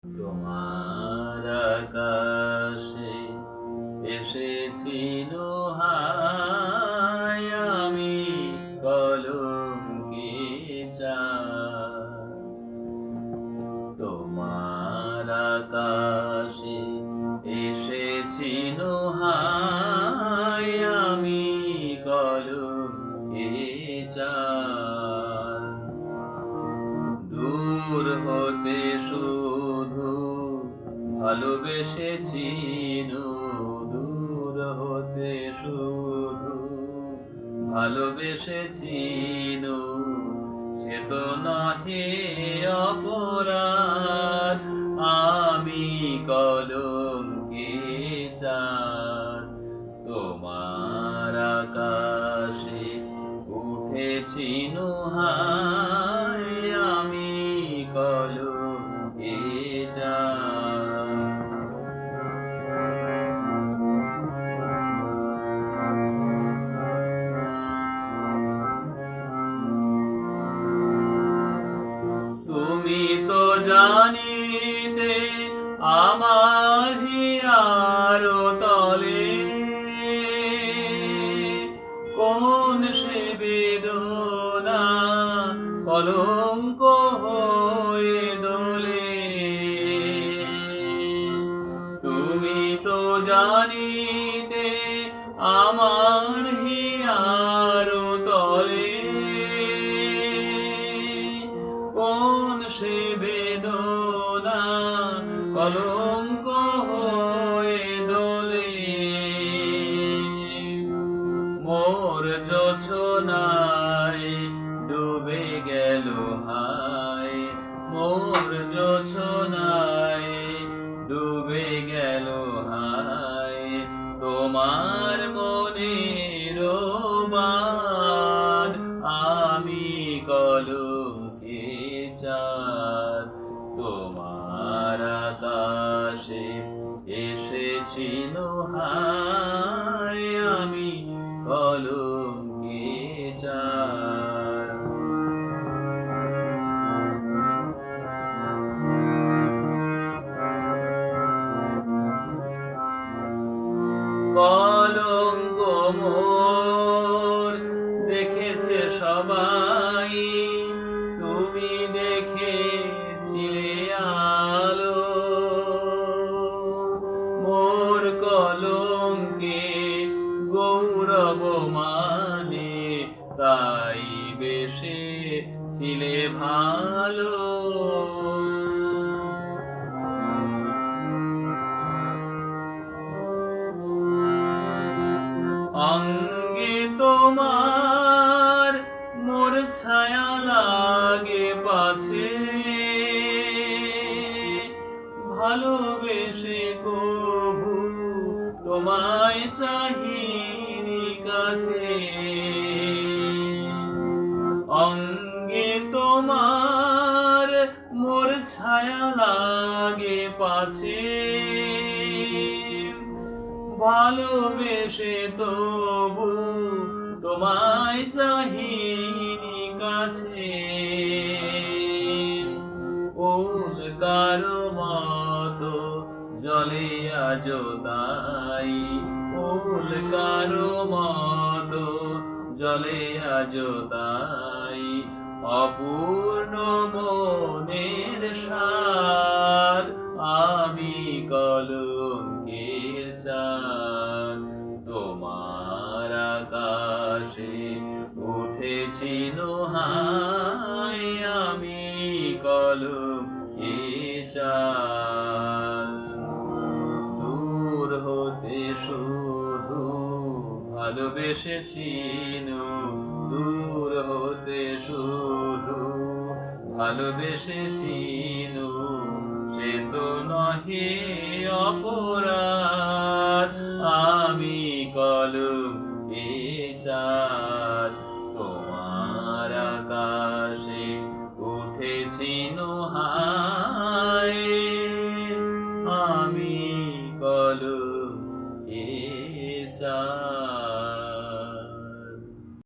তোমার আকাশে এসেছি দোহাই, আমি কলঙ্কি চাঁদ। তোমার আকাশে এসেছি দোহাই, আমি কলঙ্কি চাঁদ। দূর হতে শুধু ভালোবেসেছি, দূর হতে শুধু ভালোবেসেছি, সে তো নহে অপরাধ, আমি কলঙ্কি চাঁদ। তোমার আকাশে উঠেছি দোহাই, আমি কলঙ্কি চাঁদ। তুমি তো জানিতে আমার হিয়ার তলে কোন সে বেদনা কলঙ্ক হয়ে দোলে। তুমি তো জানিতে আমার হিয়ার তলে কোন সে বেদনা কলঙ্ক হয়ে দোলে। মোর জোছনায় ডুবে গেল হায়, মোর জোছনায় ডুবে গেল হায়, তোমার মনের বাঁধ, আমি কলঙ্কি চাঁদ। তোমার আকাশে এসেছি দোহাই, আমি কলঙ্কি চাঁদ। কলঙ্ক মোর দেখেছে সবাই, তুমি দেখেছিলে আলো। মোর কলঙ্কে গৌরব মানে, তাই বেসেছিলে ভালো। অঙ্গে তোমার মোর ছায়া লাগে পাছে, ভালোবেসে কভু তোমায় চাহিনি কাছে। অঙ্গে তোমার মোর ছায়া লাগে পাছে, ভালোবেসে তবু তোমায় চাহিনি কাছে। ওল কারো মতো জলে আজ তাই, ওল কারো মতো জলে আজ তাই, অপূর্ণ মনের স্বাদ, আমি কলঙ্কির চাঁদ। তোমার আকাশে উঠেছি দোহাই, আমি কলঙ্কি চাঁদ। দূর হতে শুধু ভালোবেসেছি, দূর হতে শুধু ভালোবেসেছি, সে তো নহে অপরাধ।